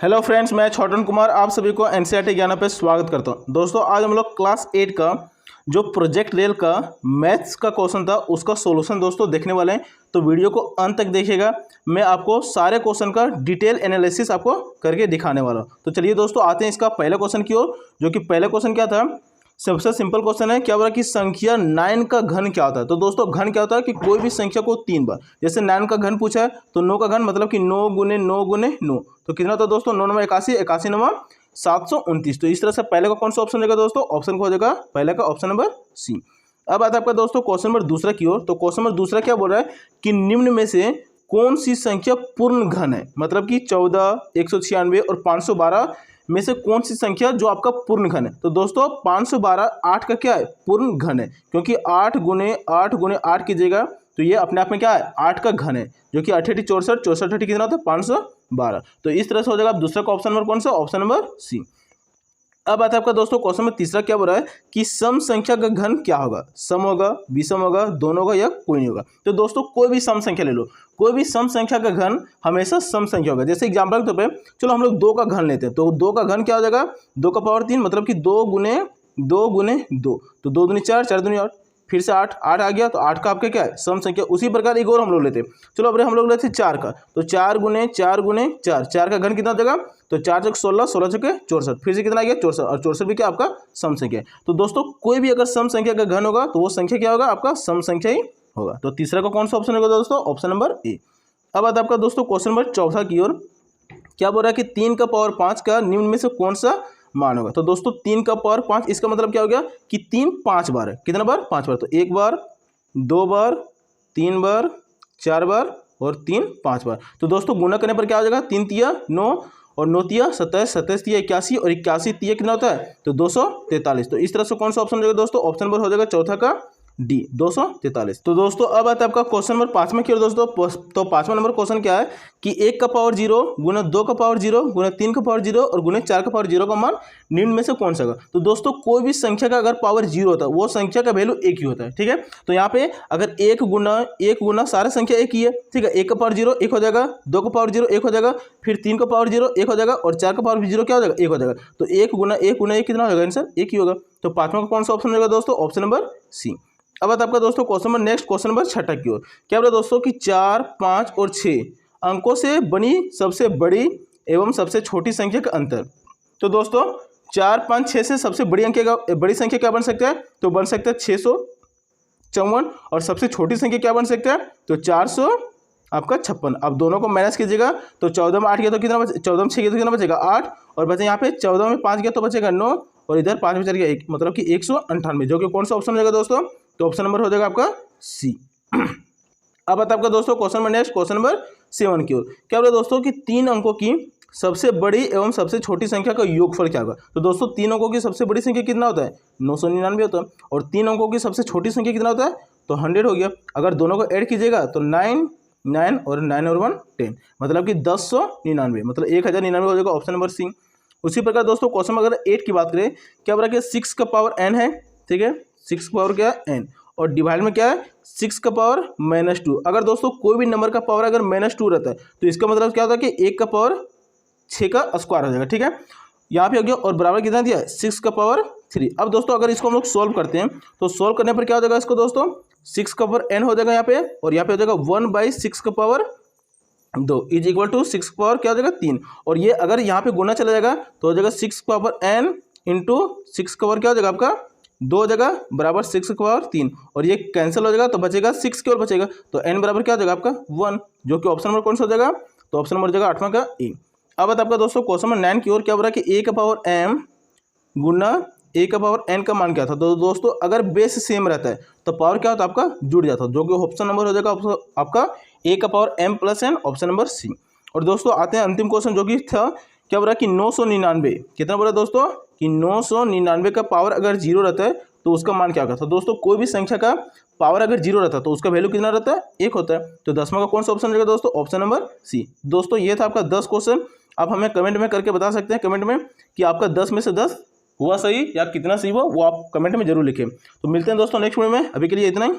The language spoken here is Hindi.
हेलो फ्रेंड्स, मैं छोटन कुमार आप सभी को एनसीईआरटी ज्ञान पे स्वागत करता हूं। दोस्तों आज हम लोग क्लास 8 का जो प्रोजेक्ट रेल का मैथ्स का क्वेश्चन था उसका सॉल्यूशन दोस्तों देखने वाले हैं। तो वीडियो को अंत तक देखिएगा, मैं आपको सारे क्वेश्चन का डिटेल एनालिसिस आपको करके दिखाने वाला हूं। तो चलिए दोस्तों आते हैं इसका पहले क्वेश्चन की ओर, जो कि पहला क्वेश्चन क्या था। सबसे सिंपल क्वेश्चन है, क्या बोला कि संख्या 9 का घन क्या होता है। तो दोस्तों घन क्या होता है कि कोई भी संख्या को 3 बार, जैसे 9 का घन पूछा है तो 9 का घन मतलब कि 9 गुने 9 गुने 9, तो कितना होता है दोस्तों 9 9 81, 81 9 729। तो इस तरह से पहले का कौन सा ऑप्शन रहेगा दोस्तों, ऑप्शन को हो जाएगा पहले का ऑप्शन नंबर सी। अब आता है आपका दोस्तों क्वेश्चन नंबर दूसरा की ओर। तो क्वेश्चन नंबर दूसरा क्या बोल रहा है कि निम्न में से कौन सी संख्या पूर्ण घन है, मतलब कि 14, 196 और 512 में से कौन सी संख्या जो आपका पूर्ण घन है। तो दोस्तों 512 8 का क्या है, पूर्ण घन है, क्योंकि 8 गुने 8 कीजिएगा तो ये अपने आप में क्या है 8 का घन है, जो कि 8 64, 64 कितना होता है 512। तो इस तरह से हो जाएगा। आप दूसरा का ऑप्शन नंबर कौन सा, ऑप्शन नंबर सी। अब आता है आपका दोस्तों क्वेश्चन में तीसरा क्या बोल रहा है कि सम संख्या का घन क्या होगा, सम होगा, विषम होगा, दोनों होगा या कोई नहीं होगा। तो दोस्तों कोई भी सम संख्या ले लो, कोई भी सम संख्या का घन हमेशा सम संख्या होगा। जैसे एग्जांपल के तौर पे चलो हम लोग 2 का घन लेते हैं, तो 2 का घन क्या हो जाएगा 2 का पावर 3, मतलब कि 2 गुने 2 गुने 2, तो 2 दूनी 4, 4 दूनी 8, फिर से 8 आ गया, तो 8 का आपका क्या है सम संख्या। उसी प्रकार एक और हम लोग लेते हैं, चलो अब हम लोग लेते हैं 4 का, तो 4 गुने 4 गुने 4, 4 का घन कितना हो जाएगा, तो 4 चौक 16, 16 चौके 64, फिर से कितना आ गया 64, और 64 भी क्या आपका सम संख्या है। तो दोस्तों कोई भी अगर सम संख्या का घन होगा तो वो संख्या क्या होगा, आपका सम संख्या ही होगा। तो तीसरा का कौन सा ऑप्शन होगा दोस्तों, ऑप्शन नंबर ए। अब आता है आपका दोस्तों क्वेश्चन नंबर चौथा की ओर। क्या बोल रहा है कि 3 का पावर 5 का निम्न में से कौन सा मान होगा। तो दोस्तों 3 का पावर 5, इसका मतलब क्या हो गया कि 3 5 बार है, कितना बार 5 बार, तो 1 बार 2 बार 3 बार 4 बार और 3 5 बार। तो दोस्तों गुना करने पर क्या हो जाएगा, 3 तिया 9 और 9 तिया 27, 27 तिया 81 और 81 तिया कितना होता है तो 243। तो इस तरह से कौन सा ऑप्शन हो जाएगा दोस्तों, ऑप्शन नंबर हो जाएगा चौथा का डी 243। तो दोस्तों अब आता है आपका क्वेश्चन नंबर 5 में। क्यों दोस्तों, तो 5वां नंबर क्वेश्चन क्या है कि 1 का पावर 0 गुना 2 का पावर 0 गुना 3 का पावर 0 और गुना 4 का पावर 0 का मान निम्न में से कौन सा होगा। तो दोस्तों कोई भी संख्या का अगर पावर 0 होता है वो संख्या का वैल्यू 1 ही होता है, ठीक है। तो यहाँ पे अगर 1 गुना सारा संख्या 1 ही है, ठीक है। 1 का पावर 0 1 हो जाएगा, 2 का पावर 0 1 हो जाएगा, फिर 3 का पावर 0 1 हो जाएगा और 4 का पावर 0 क्या हो जाएगा 1 हो जाएगा। तो 1 गुना 1 गुना 1 कितना हो जाएगा आंसर 1 ही होगा। तो 5वां का कौन सा ऑप्शन होगा दोस्तों, ऑप्शन नंबर सी। अब आता है आपका दोस्तों question number next, question number 6 की ओर। क्या बोला दोस्तों कि 4, 5 और 6 अंकों से बनी सबसे बड़ी एवं सबसे छोटी संख्या का अंतर। तो दोस्तों 4, 5, 6 से सबसे बड़ी संख्या क्या बन सकता है, तो बन सकता है 654, और सबसे छोटी संख्या क्या बन सकता है तो 400 आपका 56। अब दोनों को माइनस कीजिएगा तो 14 में 8 गया तो कितना 14 में 6 गया तो कितना बचेगा 8, और बचे यहाँ पे 14 में 5 गया तो बचेगा 9, और इधर 5 में चल गया 1, मतलब कि 198, जो कि कौन सा ऑप्शन हो जाएगा दोस्तों, तो ऑप्शन नंबर हो जाएगा आपका सी। अब आता है आपका दोस्तों question number next, question number 7 की ओर। क्या बोला दोस्तों कि 3 अंकों की सबसे बड़ी एवं सबसे छोटी संख्या का योगफल क्या होगा। तो दोस्तों 3 अंकों की सबसे बड़ी संख्या कितना होता है 999 होता है, और 3 अंकों की सबसे छोटी संख्या कितना होता है तो 100 हो गया। अगर दोनों को ऐड कीजिएगा तो 9 9 और 9 और 1 10, मतलब कि 1099, मतलब 1099 हो जाएगा, ऑप्शन नंबर सी। उसी प्रकार दोस्तों क्वेश्चन अगर 8 की बात करें, क्या बोला कि 6 का पावर n है, ठीक है, 6 का पावर क्या है n, और डिवाइड में क्या है 6 का पावर -2। अगर दोस्तों कोई भी नंबर का पावर अगर -2 रहता है तो इसका मतलब क्या होता है कि 1 का पावर 6 का स्क्वायर हो जाएगा, ठीक है। यहाँ पे हो गया, और बराबर कितना दिया है 6 का पावर 3। अब दोस्तों अगर इसको हम लोग सॉल्व करते हैं तो सॉल्व करने पर क्या हो जाएगा इसको दोस्तों 6 का पावर n हो जाएगा यहाँ पे, और यहाँ पे हो जाएगा 1/6 का पावर 2 इज इक्वल टू 6 का पावर क्या हो जाएगा 3, और ये अगर यहाँ पे गुना चला जाएगा तो हो जाएगा 6 का पावर n इंटू 6 का पावर क्या हो जाएगा आपका 2 हो जाएगा बराबर 6 का पावर 3, और ये कैंसिल हो जाएगा तो बचेगा 6 केवल बचेगा, तो n बराबर क्या हो जाएगा आपका 1, जो कि ऑप्शन नंबर कौन सा हो जाएगा, तो ऑप्शन नंबर हो जाएगा 8वां का ए। अब आपका दोस्तों क्वेश्चन नंबर 9 की ओर। क्या बोल रहा है कि a का पावर m गुना a का पावर n का मान क्या था। तो दोस्तों अगर बेस सेम रहता है तो पावर क्या होता है आपका जुड़ जाता है, जो कि ऑप्शन नंबर हो जाएगा आपका a का power m plus n, option number C. और दोस्तों आते हैं अंतिम क्वेश्चन, जो कि था क्या बोल रहा है कि 999 कितना बोला दोस्तों कि 999 का पावर अगर 0 रहता है तो उसका मान क्या होगा। तो दोस्तों कोई भी संख्या का पावर अगर 0 रहता है तो उसका वैल्यू कितना रहता है 1 होता है। तो 10वां का कौन सा ऑप्शन रहेगा दोस्तों, ऑप्शन नंबर सी। दोस्तों ये था आपका 10 क्वेश्चन। आप हमें कमेंट में करके बता सकते हैं कमेंट में कि आपका 10 में से 10 हुआ सही या कितना सही हुआ, वो आप कमेंट में जरूर लिखें। तो मिलते हैं दोस्तों नेक्स्ट वीडियो में, अभी के लिए इतना ही।